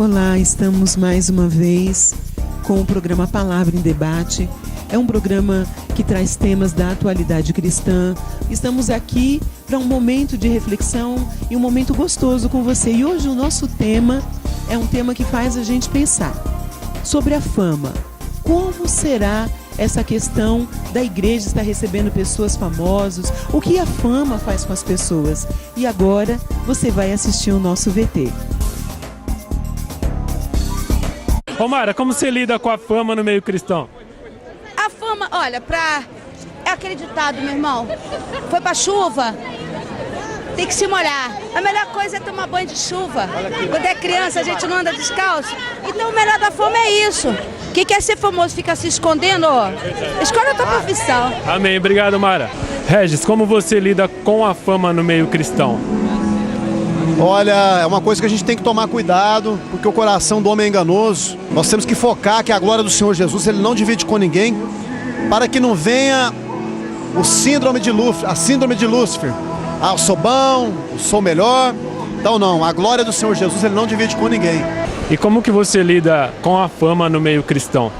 Olá, estamos mais uma vez com o programa Palavra em Debate. É um programa que traz temas da atualidade cristã. Estamos aqui para um momento de reflexão e um momento gostoso com você. E hoje o nosso tema é um tema que faz a gente pensar sobre a fama. Como será essa questão da igreja estar recebendo pessoas famosas? O que a fama faz com as pessoas? E agora você vai assistir o nosso VT. Ô Mara, como você lida com a fama no meio cristão? A fama, olha, é aquele ditado, meu irmão. Foi pra chuva, tem que se molhar. A melhor coisa é tomar banho de chuva. Quando é criança, a gente não anda descalço. Então o melhor da fama é isso. Quem quer ser famoso fica se escondendo, ó. Escolhe a tua profissão. Amém, obrigado, Mara. Regis, como você lida com a fama no meio cristão? Olha, é uma coisa que a gente tem que tomar cuidado, porque o coração do homem é enganoso. Nós temos que focar que a glória do Senhor Jesus, Ele não divide com ninguém, para que não venha a síndrome de Lúcifer. Ah, eu sou bom, eu sou melhor. Então não, a glória do Senhor Jesus, Ele não divide com ninguém. E como que você lida com a fama no meio cristão?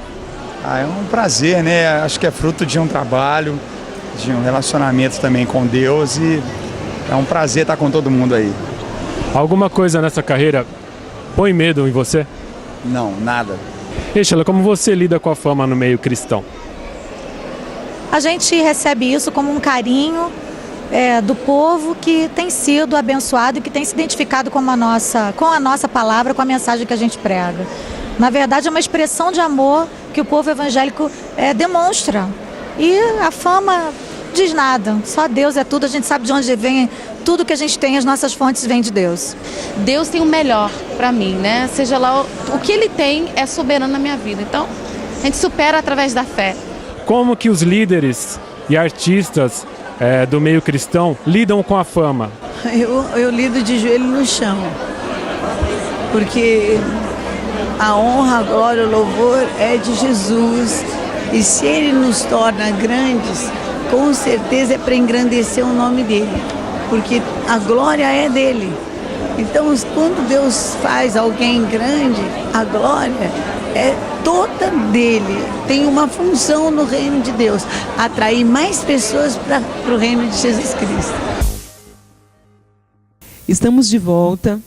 É um prazer, né? Acho que é fruto de um trabalho, de um relacionamento também com Deus, e é um prazer estar com todo mundo aí. Alguma coisa nessa carreira põe medo em você? Não, nada. Sheila, como você lida com a fama no meio cristão? A gente recebe isso como um carinho do povo que tem sido abençoado e que tem se identificado com a nossa palavra, com a mensagem que a gente prega. Na verdade, é uma expressão de amor que o povo evangélico demonstra. E a fama diz nada, só Deus é tudo, a gente sabe de onde vem tudo que a gente tem, as nossas fontes vêm de Deus. Deus tem o melhor para mim, né? Seja lá o que Ele tem é soberano na minha vida. Então, a gente supera através da fé. Como que os líderes e artistas do meio cristão lidam com a fama? Eu lido de joelho no chão, porque a honra, a glória, o louvor é de Jesus. E se Ele nos torna grandes, com certeza é para engrandecer o nome dEle, porque a glória é dEle. Então, quando Deus faz alguém grande, a glória é toda dEle. Tem uma função no reino de Deus, atrair mais pessoas para o reino de Jesus Cristo. Estamos de volta.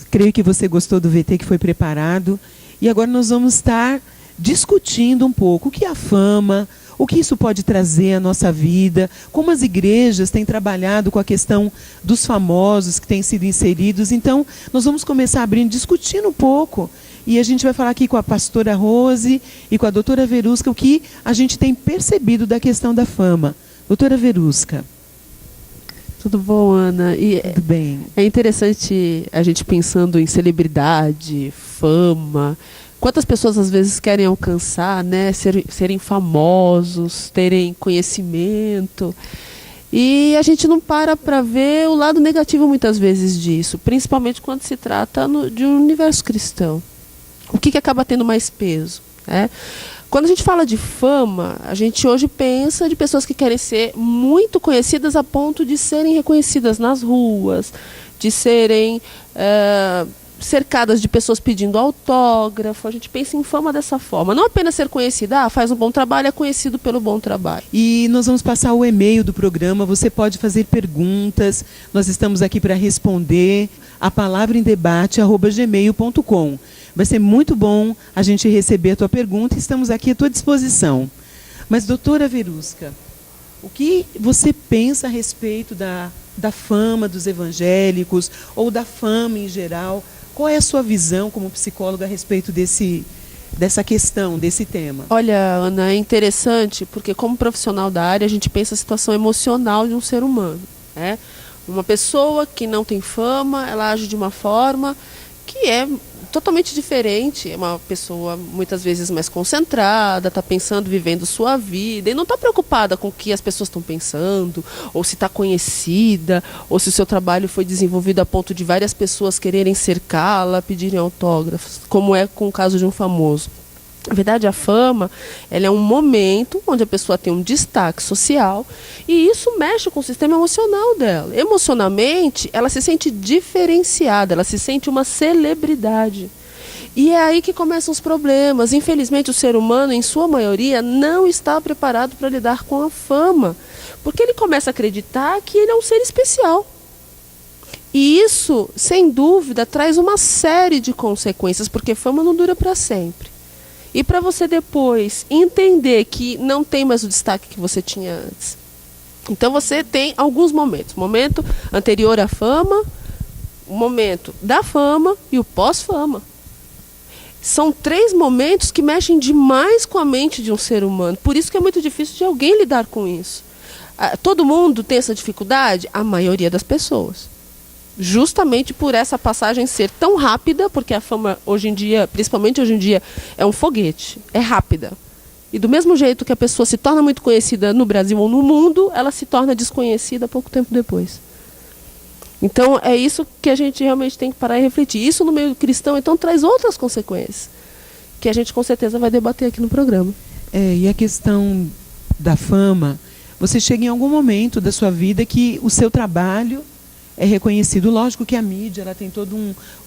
Creio que você gostou do VT que foi preparado. E agora nós vamos estar discutindo um pouco o que é a fama, o que isso pode trazer à nossa vida, como as igrejas têm trabalhado com a questão dos famosos que têm sido inseridos. Então, nós vamos começar abrindo, discutindo um pouco. E a gente vai falar aqui com a pastora Rose e com a doutora Verusca o que a gente tem percebido da questão da fama. Doutora Verusca. Tudo bom, Ana? Tudo bem. É interessante a gente pensando em celebridade, fama. Quantas pessoas às vezes querem alcançar, né? Serem famosos, terem conhecimento. E a gente não para ver o lado negativo muitas vezes disso, principalmente quando se trata de um universo cristão. O que acaba tendo mais peso, né? Quando a gente fala de fama, a gente hoje pensa de pessoas que querem ser muito conhecidas a ponto de serem reconhecidas nas ruas, de serem cercadas de pessoas pedindo autógrafo. A gente pensa em fama dessa forma. Não apenas ser conhecida, faz um bom trabalho, é conhecido pelo bom trabalho. E nós vamos passar o e-mail do programa, você pode fazer perguntas, nós estamos aqui para responder, a palavraemdebate@gmail.com. Vai ser muito bom a gente receber a tua pergunta e estamos aqui à tua disposição. Mas, doutora Verusca, o que você pensa a respeito da fama dos evangélicos ou da fama em geral? Qual é a sua visão como psicóloga a respeito dessa questão, desse tema? Olha, Ana, é interessante porque como profissional da área a gente pensa a situação emocional de um ser humano, né? Uma pessoa que não tem fama, ela age de uma forma que é totalmente diferente. É uma pessoa muitas vezes mais concentrada, está pensando, vivendo sua vida e não está preocupada com o que as pessoas estão pensando, ou se está conhecida, ou se o seu trabalho foi desenvolvido a ponto de várias pessoas quererem cercá-la, pedirem autógrafos, como é com o caso de um famoso. Na verdade, a fama, ela é um momento onde a pessoa tem um destaque social e isso mexe com o sistema emocional dela. Emocionalmente, ela se sente diferenciada, ela se sente uma celebridade. E é aí que começam os problemas. Infelizmente, o ser humano, em sua maioria, não está preparado para lidar com a fama. Porque ele começa a acreditar que ele é um ser especial. E isso, sem dúvida, traz uma série de consequências, porque fama não dura para sempre. E para você depois entender que não tem mais o destaque que você tinha antes. Então você tem alguns momentos. Momento anterior à fama, o momento da fama e o pós-fama. São 3 momentos que mexem demais com a mente de um ser humano. Por isso que é muito difícil de alguém lidar com isso. Todo mundo tem essa dificuldade? A maioria das pessoas. Justamente por essa passagem ser tão rápida, porque a fama hoje em dia, principalmente hoje em dia, é um foguete, é rápida. E do mesmo jeito que a pessoa se torna muito conhecida no Brasil ou no mundo, ela se torna desconhecida pouco tempo depois. Então é isso que a gente realmente tem que parar e refletir. Isso no meio cristão, então, traz outras consequências, que a gente com certeza vai debater aqui no programa. E a questão da fama, você chega em algum momento da sua vida que o seu trabalho é reconhecido. Lógico que a mídia ela tem todo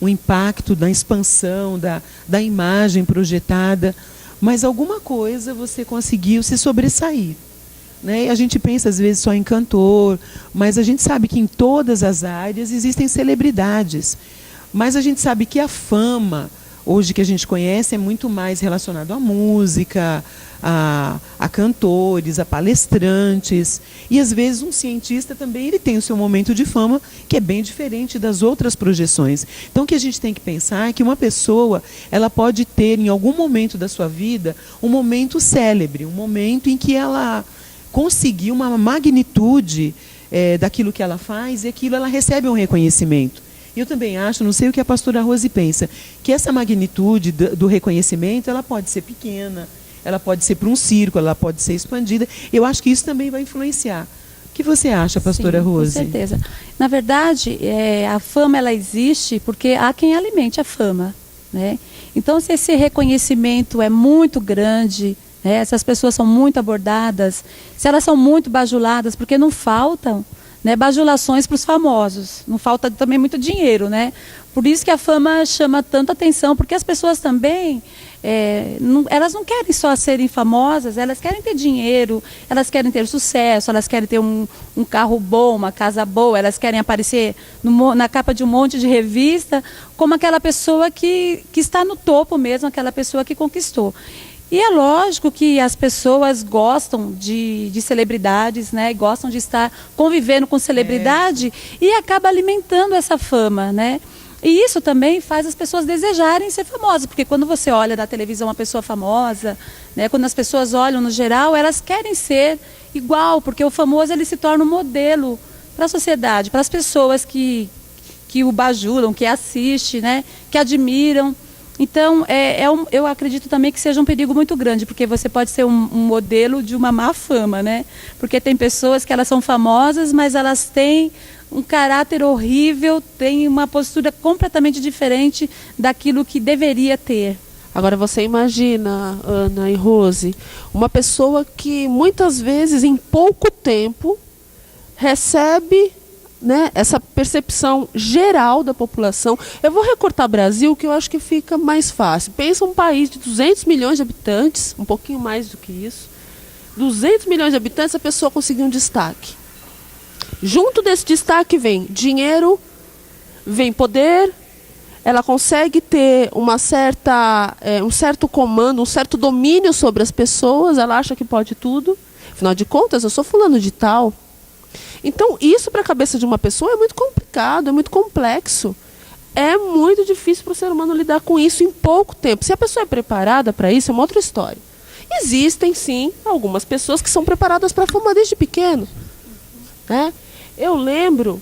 um impacto da expansão, da imagem projetada, mas alguma coisa você conseguiu se sobressair. Né? E a gente pensa às vezes só em cantor, mas a gente sabe que em todas as áreas existem celebridades. Mas a gente sabe que a fama, hoje que a gente conhece, é muito mais relacionado à música, a cantores, a palestrantes. E às vezes um cientista também ele tem o seu momento de fama, que é bem diferente das outras projeções. Então o que a gente tem que pensar é que uma pessoa ela pode ter em algum momento da sua vida um momento célebre, um momento em que ela conseguiu uma magnitude daquilo que ela faz e aquilo ela recebe um reconhecimento. E eu também acho, não sei o que a pastora Rose pensa, que essa magnitude do reconhecimento ela pode ser pequena, ela pode ser para um círculo, ela pode ser expandida. Eu acho que isso também vai influenciar. O que você acha, pastora Rose? Com certeza. Na verdade, a fama ela existe porque há quem alimente a fama. Né? Então, se esse reconhecimento é muito grande, né, essas pessoas são muito abordadas, se elas são muito bajuladas, porque não faltam, né, bajulações para os famosos, não falta também muito dinheiro, né? Por isso que a fama chama tanta atenção, porque as pessoas também, elas não querem só serem famosas, elas querem ter dinheiro, elas querem ter sucesso, elas querem ter um carro bom, uma casa boa, elas querem aparecer na capa de um monte de revista, como aquela pessoa que está no topo mesmo, aquela pessoa que conquistou. E é lógico que as pessoas gostam de celebridades, né? Gostam de estar convivendo com celebridade e acaba alimentando essa fama, né? E isso também faz as pessoas desejarem ser famosas, porque quando você olha na televisão uma pessoa famosa, né? Quando as pessoas olham no geral, elas querem ser igual, porque o famoso ele se torna um modelo para a sociedade, para as pessoas que o bajulam, que assistem, né? Que admiram. Então, eu acredito também que seja um perigo muito grande, porque você pode ser um modelo de uma má fama, né? Porque tem pessoas que elas são famosas, mas elas têm um caráter horrível, têm uma postura completamente diferente daquilo que deveria ter. Agora você imagina, Ana e Rose, uma pessoa que muitas vezes em pouco tempo recebe, né, essa percepção geral da população. Eu vou recortar Brasil, que eu acho que fica mais fácil. Pensa um país de 200 milhões de habitantes, um pouquinho mais do que isso. 200 milhões de habitantes, a pessoa conseguiu um destaque. Junto desse destaque vem dinheiro, vem poder, ela consegue ter um certo comando, um certo domínio sobre as pessoas, ela acha que pode tudo. Afinal de contas, eu sou fulano de tal. Então, isso para a cabeça de uma pessoa é muito complicado, é muito complexo. É muito difícil para o ser humano lidar com isso em pouco tempo. Se a pessoa é preparada para isso, é uma outra história. Existem, sim, algumas pessoas que são preparadas para a fama desde pequeno. Né? Eu lembro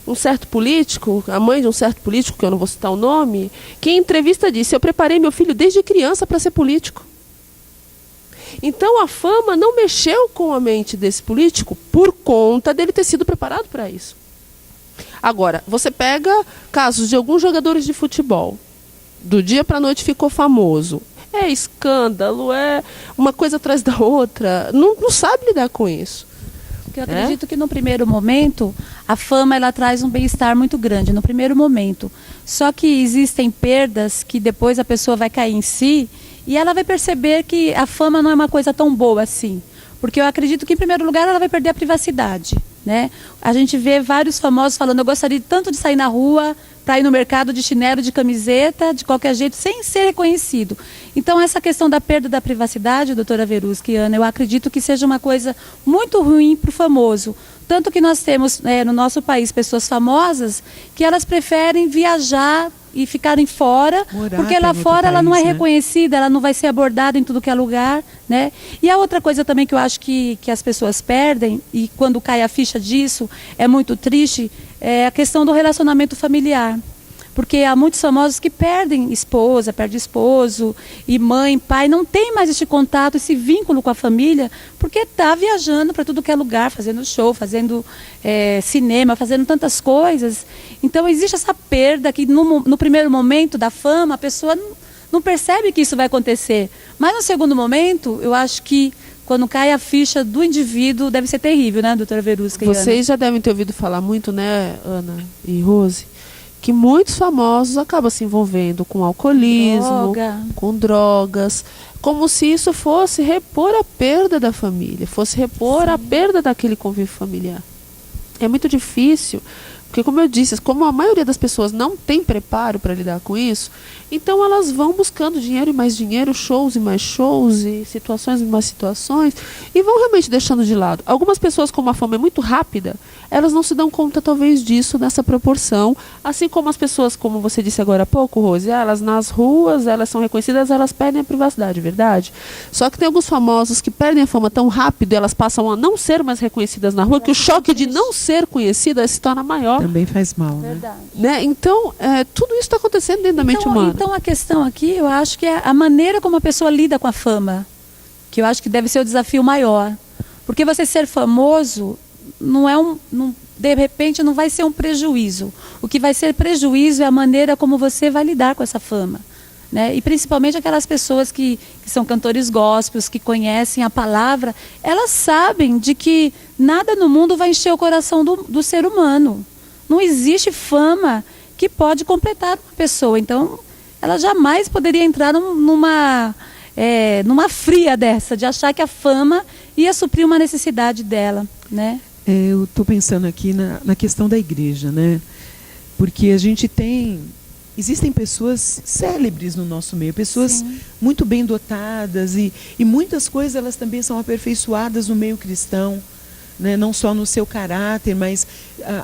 um certo político, a mãe de um certo político, que eu não vou citar o nome, que em entrevista disse: eu preparei meu filho desde criança para ser político. Então a fama não mexeu com a mente desse político por conta dele ter sido preparado para isso. Agora, você pega casos de alguns jogadores de futebol, do dia para a noite ficou famoso. É escândalo, é uma coisa atrás da outra, não sabe lidar com isso. Porque eu acredito que no primeiro momento, a fama ela traz um bem-estar muito grande, no primeiro momento. Só que existem perdas que depois a pessoa vai cair em si e ela vai perceber que a fama não é uma coisa tão boa assim. Porque eu acredito que, em primeiro lugar, ela vai perder a privacidade, né? A gente vê vários famosos falando, eu gostaria tanto de sair na rua para ir no mercado de chinelo, de camiseta, de qualquer jeito, sem ser reconhecido. Então, essa questão da perda da privacidade, doutora Verusca e Ana, eu acredito que seja uma coisa muito ruim para o famoso. Tanto que nós temos no nosso país pessoas famosas que elas preferem viajar e ficarem fora, porque lá fora ela não é reconhecida, ela não vai ser abordada em tudo que é lugar, né? E a outra coisa também que eu acho que as pessoas perdem, e quando cai a ficha disso, é muito triste, é a questão do relacionamento familiar. Porque há muitos famosos que perdem esposa, perdem esposo, e mãe, pai, não tem mais esse contato, esse vínculo com a família, porque está viajando para tudo que é lugar, fazendo show, fazendo cinema, fazendo tantas coisas. Então existe essa perda que no primeiro momento da fama, a pessoa não percebe que isso vai acontecer. Mas no segundo momento, eu acho que quando cai a ficha do indivíduo, deve ser terrível, né, doutora Verusca e Ana? Vocês já devem ter ouvido falar muito, né, Ana e Rose, que muitos famosos acabam se envolvendo com alcoolismo, com drogas, como se isso fosse repor a perda da família, fosse repor a perda daquele convívio familiar. É muito difícil, porque como eu disse, como a maioria das pessoas não tem preparo para lidar com isso, então elas vão buscando dinheiro e mais dinheiro, shows e mais shows, e situações e mais situações, e vão realmente deixando de lado. Algumas pessoas, como a fama é muito rápida, elas não se dão conta talvez disso nessa proporção, assim como as pessoas, como você disse agora há pouco, Rose, elas nas ruas, elas são reconhecidas, elas perdem a privacidade, verdade? Só que tem alguns famosos que perdem a fama tão rápido, e elas passam a não ser mais reconhecidas na rua, que o choque de não ser conhecida se torna maior. Também faz mal, né? Então, tudo isso está acontecendo dentro da mente humana. Então a questão aqui, eu acho que é a maneira como a pessoa lida com a fama, que eu acho que deve ser o desafio maior. Porque você ser famoso de repente não vai ser um prejuízo. O que vai ser prejuízo é a maneira como você vai lidar com essa fama, né? E principalmente aquelas pessoas que são cantores gospels, que conhecem a palavra, elas sabem de que nada no mundo vai encher o coração do ser humano. Não existe fama que pode completar uma pessoa. Então, ela jamais poderia entrar numa fria dessa, de achar que a fama ia suprir uma necessidade dela, né? Eu estou pensando aqui na questão da igreja, né? Porque a gente existem pessoas célebres no nosso meio, pessoas muito bem dotadas, e muitas coisas elas também são aperfeiçoadas no meio cristão, né? Não só no seu caráter, mas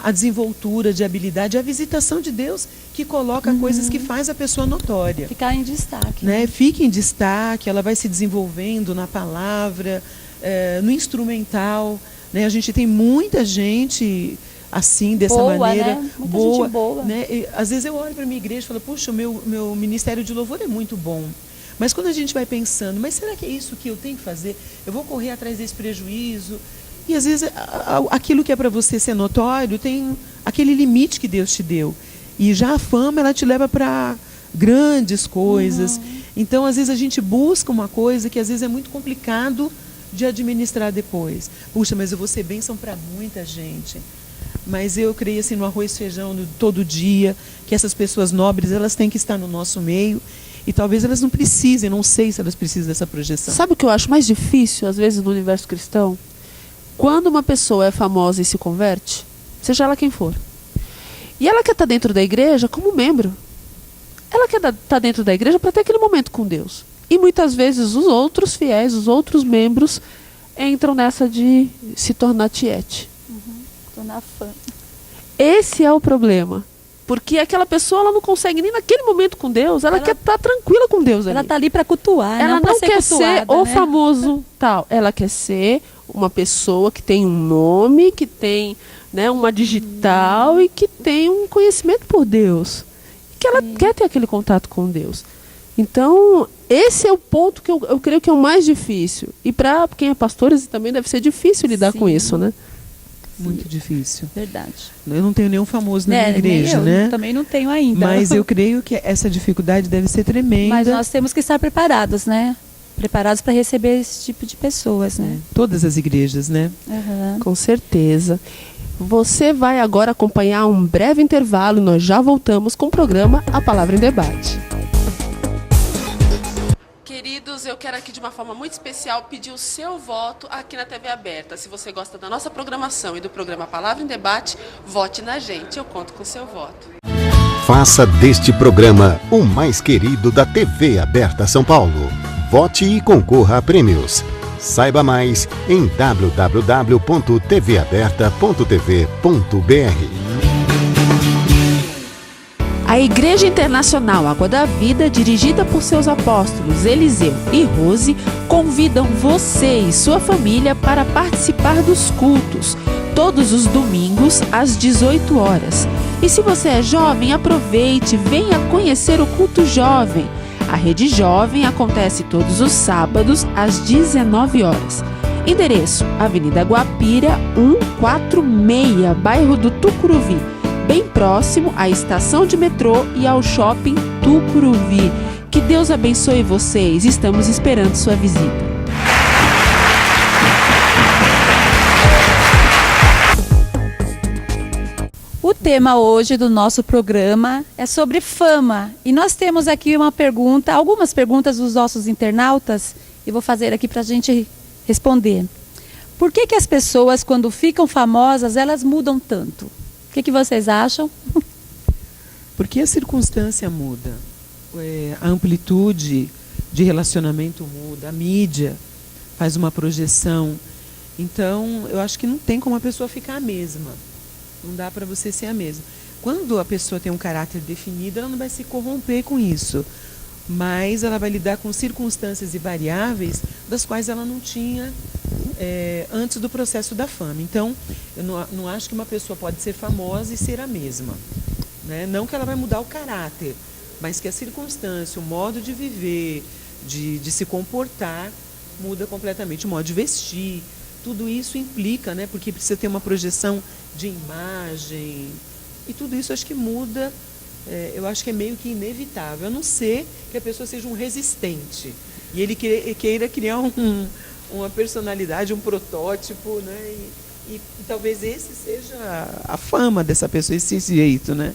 a desenvoltura de habilidade, a visitação de Deus que coloca coisas que faz a pessoa notória. Ficar em destaque. Né? Fica em destaque, ela vai se desenvolvendo na palavra, no instrumental. Né? A gente tem muita gente assim, dessa maneira. Né? Muita gente boa. Né? Às vezes eu olho para a minha igreja e falo, puxa, o meu ministério de louvor é muito bom. Mas quando a gente vai pensando, mas será que é isso que eu tenho que fazer? Eu vou correr atrás desse prejuízo? E às vezes aquilo que é para você ser notório tem aquele limite que Deus te deu. E já a fama, ela te leva para grandes coisas. Então, às vezes a gente busca uma coisa que às vezes é muito complicado de administrar depois. Puxa, mas eu vou ser bênção para muita gente. Mas eu creio assim no arroz e feijão todo dia, que essas pessoas nobres, elas têm que estar no nosso meio. E talvez elas não precisem, não sei se elas precisam dessa projeção. Sabe o que eu acho mais difícil, às vezes, no universo cristão? Quando uma pessoa é famosa e se converte, seja ela quem for, e ela quer estar dentro da igreja como membro. Ela quer estar dentro da igreja para ter aquele momento com Deus. E muitas vezes os outros fiéis, os outros membros, entram nessa de se tornar tiete. Tornar fã. Esse é o problema. Porque aquela pessoa, ela não consegue nem naquele momento com Deus, ela quer estar tranquila com Deus. Ela está ali para cultuar, ela não quer ser o né? famoso tal. Ela quer ser uma pessoa que tem um nome, que tem, né, uma digital e que tem um conhecimento por Deus. Que ela quer ter aquele contato com Deus. Então, esse é o ponto que eu creio que é o mais difícil. E para quem é pastor, também deve ser difícil lidar com isso, né? Muito difícil. Verdade. Eu não tenho nenhum famoso na minha igreja, né? Eu também não tenho ainda. Mas eu creio que essa dificuldade deve ser tremenda. Mas nós temos que estar preparados, né? preparados para receber esse tipo de pessoas, né? Todas as igrejas, né? Com certeza. Você vai agora acompanhar um breve intervalo e nós já voltamos com o programa A Palavra em Debate. Queridos, eu quero aqui de uma forma muito especial pedir o seu voto aqui na TV Aberta. Se você gosta da nossa programação e do programa Palavra em Debate, vote na gente. Eu conto com o seu voto. Faça deste programa o mais querido da TV Aberta São Paulo. Vote e concorra a prêmios. Saiba mais em www.tvaberta.tv.br. A Igreja Internacional Água da Vida, dirigida por seus apóstolos Eliseu e Rose, convidam você e sua família para participar dos cultos, todos os domingos às 18 horas. E se você é jovem, aproveite, venha conhecer o culto jovem. A Rede Jovem acontece todos os sábados às 19 horas. Endereço: Avenida Guapira, 146, bairro do Tucuruvi, bem próximo à estação de metrô e ao shopping Tucuruvi. Que Deus abençoe vocês, estamos esperando sua visita. O tema hoje do nosso programa é sobre fama. E nós temos aqui algumas perguntas dos nossos internautas, e vou fazer aqui para a gente responder. Por que as pessoas, quando ficam famosas, elas mudam tanto? O que vocês acham? Porque a circunstância muda, a amplitude de relacionamento muda, a mídia faz uma projeção. Então, eu acho que não tem como a pessoa ficar a mesma. Não dá para você ser a mesma. Quando a pessoa tem um caráter definido, ela não vai se corromper com isso. Mas ela vai lidar com circunstâncias e variáveis das quais ela não tinha antes do processo da fama. Então, eu não acho que uma pessoa pode ser famosa e ser a mesma. Né? Não que ela vai mudar o caráter, mas que a circunstância, o modo de viver, de se comportar, muda completamente. O modo de vestir. Tudo isso implica, né? Porque precisa ter uma projeção de imagem. E tudo isso acho que muda, eu acho que é meio que inevitável. A não ser que a pessoa seja um resistente. E ele queira criar uma personalidade, um protótipo, né? E talvez esse seja a fama dessa pessoa, esse jeito, né?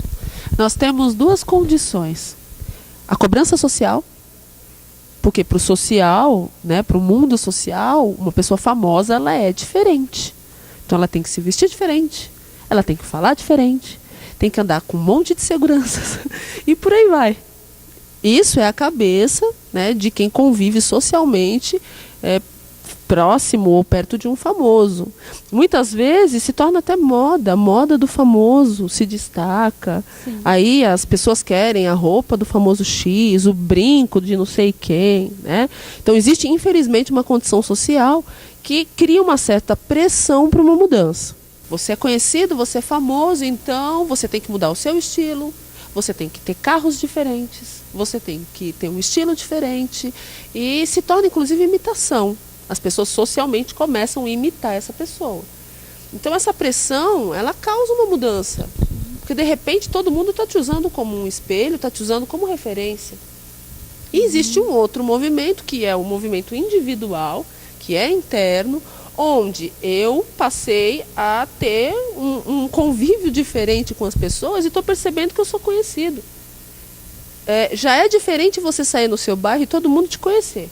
Nós temos duas condições. A cobrança social. Porque para o social, né, para o mundo social, uma pessoa famosa ela é diferente. Então ela tem que se vestir diferente, ela tem que falar diferente, tem que andar com um monte de seguranças e por aí vai. Isso é a cabeça, né, de quem convive socialmente próximo ou perto de um famoso. Muitas vezes se torna até moda, a moda do famoso se destaca. Sim. Aí as pessoas querem a roupa do famoso X, o brinco de não sei quem, né? Então existe infelizmente uma condição social que cria uma certa pressão para uma mudança. Você é conhecido, você é famoso, então você tem que mudar o seu estilo, você tem que ter carros diferentes, você tem que ter um estilo diferente e se torna inclusive imitação. As pessoas socialmente começam a imitar essa pessoa. Então essa pressão, ela causa uma mudança. Porque de repente todo mundo está te usando como um espelho, está te usando como referência. E existe um outro movimento, que é o movimento individual, que é interno, onde eu passei a ter um convívio diferente com as pessoas e estou percebendo que eu sou conhecido. Já é diferente você sair no seu bairro e todo mundo te conhecer.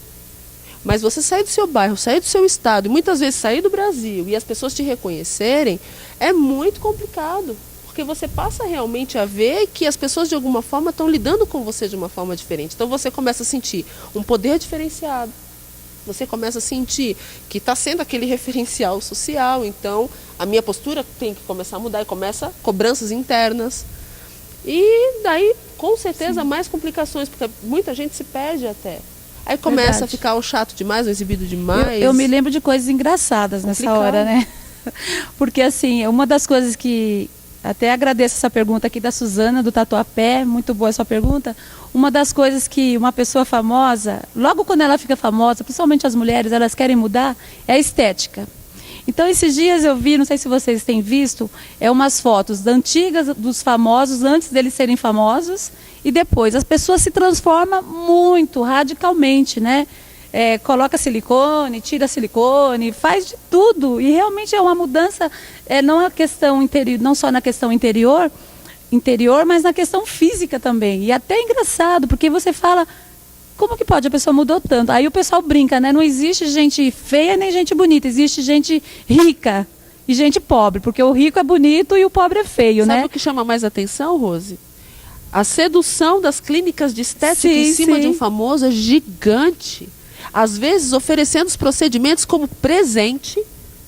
Mas você sair do seu bairro, sair do seu estado e muitas vezes sair do Brasil e as pessoas te reconhecerem é muito complicado. Porque você passa realmente a ver que as pessoas de alguma forma estão lidando com você de uma forma diferente. Então você começa a sentir um poder diferenciado. Você começa a sentir que está sendo aquele referencial social. Então a minha postura tem que começar a mudar e começa cobranças internas. E daí com certeza mais complicações, porque muita gente se perde até. Aí começa a ficar o chato demais, o exibido demais. Eu me lembro de coisas engraçadas nessa hora, né? Porque assim, uma das coisas que... Até agradeço essa pergunta aqui da Suzana, do Tatuapé, muito boa essa pergunta. Uma das coisas que uma pessoa famosa, logo quando ela fica famosa, principalmente as mulheres, elas querem mudar, é a estética. Então esses dias eu vi, não sei se vocês têm visto, umas fotos antigas dos famosos, antes deles serem famosos, e depois as pessoas se transformam muito, radicalmente, né? coloca silicone, tira silicone, faz de tudo. E realmente é uma mudança, não a questão interior, não só na questão interior, mas na questão física também. E até é engraçado, porque você fala, como que pode? A pessoa mudou tanto. Aí o pessoal brinca, né? Não existe gente feia nem gente bonita, existe gente rica e gente pobre, porque o rico é bonito e o pobre é feio, né? Sabe o que chama mais atenção, Rose? A sedução das clínicas de estética em cima de um famoso é gigante. Às vezes oferecendo os procedimentos como presente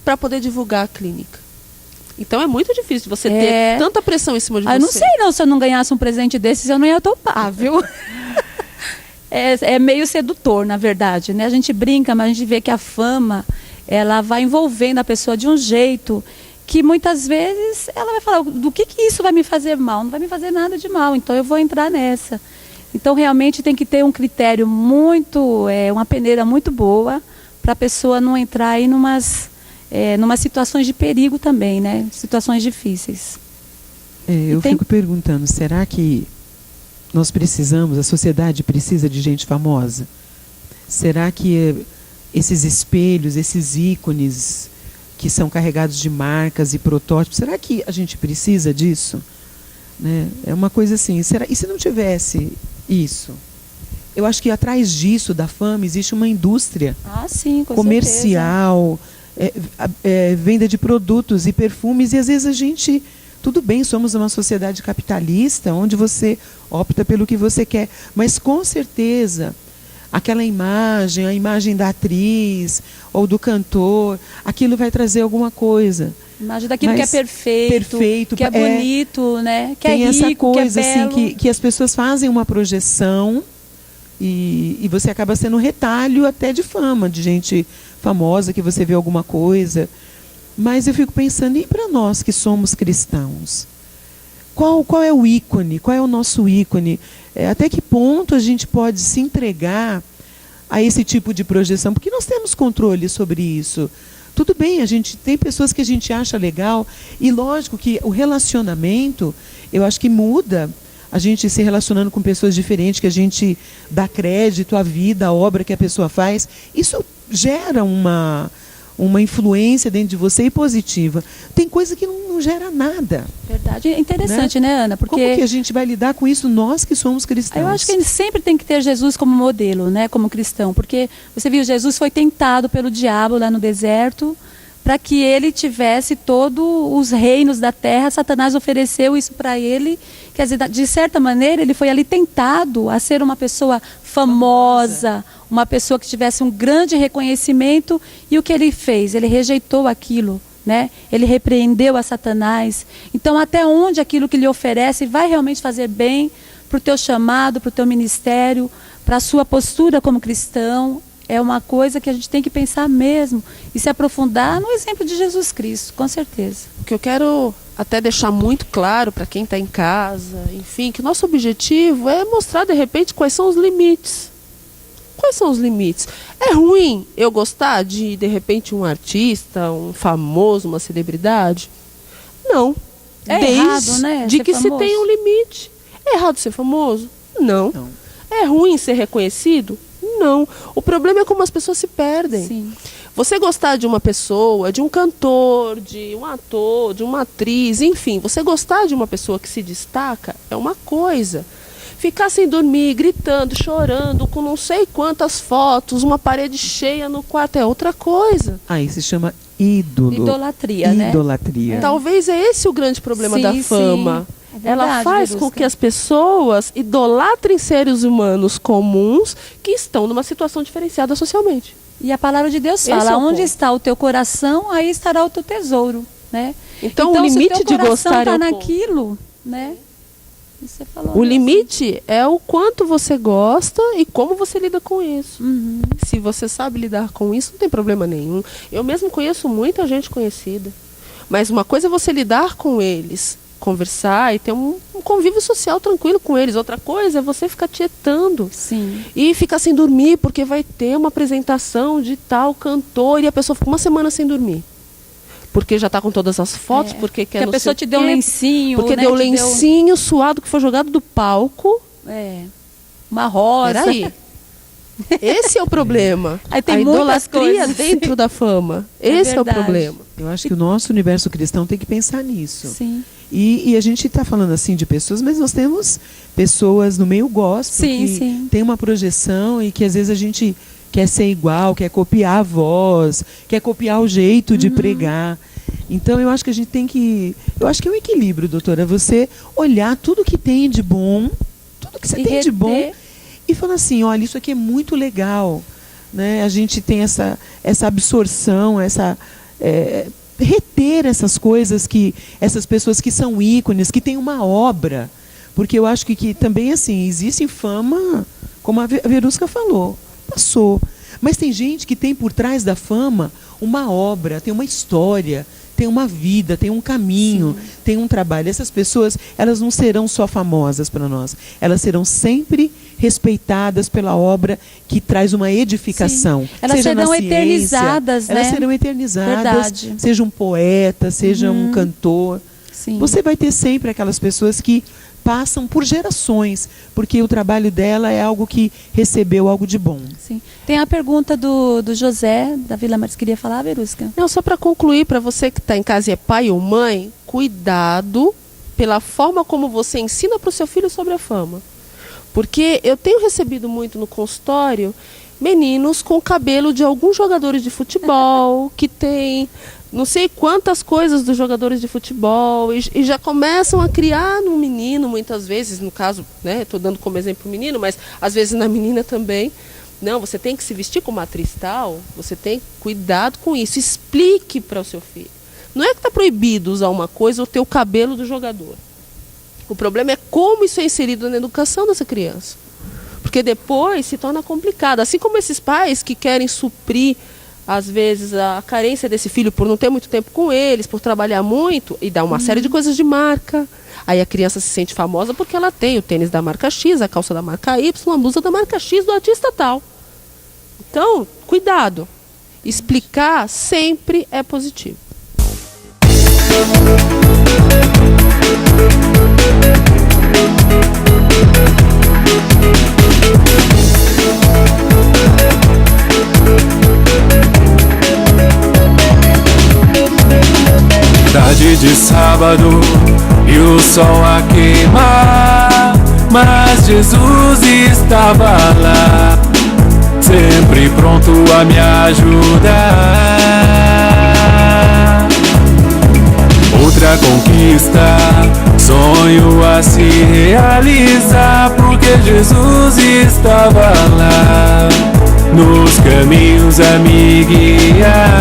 para poder divulgar a clínica. Então é muito difícil você ter tanta pressão em cima de você. Eu não sei não, se eu não ganhasse um presente desses, eu não ia topar, viu? É meio sedutor, na verdade, né? A gente brinca, mas a gente vê que a fama, ela vai envolvendo a pessoa de um jeito que muitas vezes ela vai falar, do que isso vai me fazer mal? Não vai me fazer nada de mal, então eu vou entrar nessa. Então realmente tem que ter um critério muito, uma peneira muito boa para a pessoa não entrar aí numas situações de perigo também, né? Situações difíceis. Eu fico perguntando, será que nós precisamos, a sociedade precisa de gente famosa? Será que esses espelhos, esses ícones que são carregados de marcas e protótipos, será que a gente precisa disso? Né? É uma coisa assim, e se não tivesse isso? Eu acho que atrás disso, da fama, existe uma indústria comercial, venda de produtos e perfumes, e às vezes a gente, tudo bem, somos uma sociedade capitalista, onde você opta pelo que você quer, mas com certeza aquela imagem, a imagem da atriz ou do cantor, aquilo vai trazer alguma coisa. Imagem daquilo que é perfeito, que é bonito, né? Que tem é rico, essa coisa que é belo. assim, que as pessoas fazem uma projeção e você acaba sendo um retalho até de fama, de gente famosa, que você vê alguma coisa. Mas eu fico pensando, e para nós que somos cristãos? Qual é o ícone? Qual é o nosso ícone? Até que ponto a gente pode se entregar a esse tipo de projeção? Porque nós temos controle sobre isso. Tudo bem, a gente tem pessoas que a gente acha legal, e lógico que o relacionamento, eu acho que muda, a gente se relacionando com pessoas diferentes, que a gente dá crédito à vida, à obra que a pessoa faz. Isso gera uma influência dentro de você e positiva. Tem coisa que não gera nada. Verdade. É interessante, né, Ana? Porque como que a gente vai lidar com isso, nós que somos cristãos? Eu acho que a gente sempre tem que ter Jesus como modelo, né, como cristão. Porque você viu, Jesus foi tentado pelo diabo lá no deserto para que ele tivesse todos os reinos da terra. Satanás ofereceu isso para ele. Quer dizer, de certa maneira, ele foi ali tentado a ser uma pessoa famosa, uma pessoa que tivesse um grande reconhecimento. E o que ele fez? Ele rejeitou aquilo, né? Ele repreendeu a Satanás. Então, até onde aquilo que lhe oferece vai realmente fazer bem para o teu chamado, para o teu ministério, para a sua postura como cristão? É uma coisa que a gente tem que pensar mesmo e se aprofundar no exemplo de Jesus Cristo, com certeza. O que eu quero até deixar muito claro para quem está em casa, enfim, que nosso objetivo é mostrar de repente quais são os limites. Quais são os limites? É ruim eu gostar de repente, um artista, um famoso, uma celebridade? Não. É errado, né? De que se tem um limite. É errado ser famoso? Não. É ruim ser reconhecido? Não. O problema é como as pessoas se perdem. Sim. Você gostar de uma pessoa, de um cantor, de um ator, de uma atriz, enfim, você gostar de uma pessoa que se destaca é uma coisa. Ficar sem dormir, gritando, chorando, com não sei quantas fotos, uma parede cheia no quarto é outra coisa. Aí se chama ídolo. Idolatria, né? Idolatria. Talvez é esse o grande problema da fama. Sim. É verdade, ela faz com que as pessoas idolatrem seres humanos comuns que estão numa situação diferenciada socialmente. E a palavra de Deus fala, onde está o teu coração, aí estará o teu tesouro, né? Então o limite de gostar está naquilo, né? Você falou o limite é o quanto você gosta e como você lida com isso. Uhum. Se você sabe lidar com isso, não tem problema nenhum. Eu mesmo conheço muita gente conhecida, mas uma coisa é você lidar com eles, conversar e ter um convívio social tranquilo com eles. Outra coisa é você ficar tietando. Sim. E ficar sem dormir porque vai ter uma apresentação de tal cantor e a pessoa fica uma semana sem dormir. Porque já está com todas as fotos, porque quer a pessoa te deu um lencinho. Porque deu lencinho suado que foi jogado do palco. Uma rosa. Peraí. Esse é o problema. Aí tem a idolatria coisas. dentro da fama. Esse é o problema. Eu acho que o nosso universo cristão tem que pensar nisso. Sim. E a gente está falando assim de pessoas, mas nós temos pessoas no meio gospel que tem uma projeção e que às vezes a gente quer ser igual, quer copiar a voz, quer copiar o jeito de pregar. Então eu acho que a gente tem que... Eu acho que é um equilíbrio, doutora. Você olhar tudo que tem de bom, tudo que você tem de bom, e falar assim, olha, isso aqui é muito legal. Né? A gente tem essa absorção, reter essas coisas, essas pessoas que são ícones, que têm uma obra. Porque eu acho que também, assim, existe fama, como a Verusca falou, passou. Mas tem gente que tem por trás da fama uma obra, tem uma história, tem uma vida, tem um caminho, tem um trabalho. Essas pessoas, elas não serão só famosas para nós, elas serão sempre respeitadas pela obra que traz uma edificação. Elas seja serão na ciência, eternizadas, né? Elas serão eternizadas, Verdade. seja um poeta, seja um cantor. Sim. Você vai ter sempre aquelas pessoas que passam por gerações, porque o trabalho dela é algo que recebeu algo de bom. Sim. Tem a pergunta do José, da Vila Maris. Queria falar, Verusca? Não, só para concluir, para você que está em casa e é pai ou mãe, cuidado pela forma como você ensina para o seu filho sobre a fama. Porque eu tenho recebido muito no consultório meninos com cabelo de alguns jogadores de futebol, que tem não sei quantas coisas dos jogadores de futebol, e já começam a criar no menino, muitas vezes, no caso, né, estou dando como exemplo o menino, mas às vezes na menina também. Não, você tem que se vestir como atriz tal, você tem cuidado com isso, explique para o seu filho. Não é que está proibido usar uma coisa ou ter o cabelo do jogador. O problema é como isso é inserido na educação dessa criança. Porque depois se torna complicado. Assim como esses pais que querem suprir, às vezes, a carência desse filho por não ter muito tempo com eles, por trabalhar muito, e dar uma série de coisas de marca. Aí a criança se sente famosa porque ela tem o tênis da marca X, a calça da marca Y, a blusa da marca X do artista tal. Então, cuidado. Explicar sempre é positivo. Tarde de sábado e o sol a queimar, mas Jesus estava lá, sempre pronto a me ajudar. Outra conquista, sonho a se realizar, porque Jesus estava lá, nos caminhos a me guiar.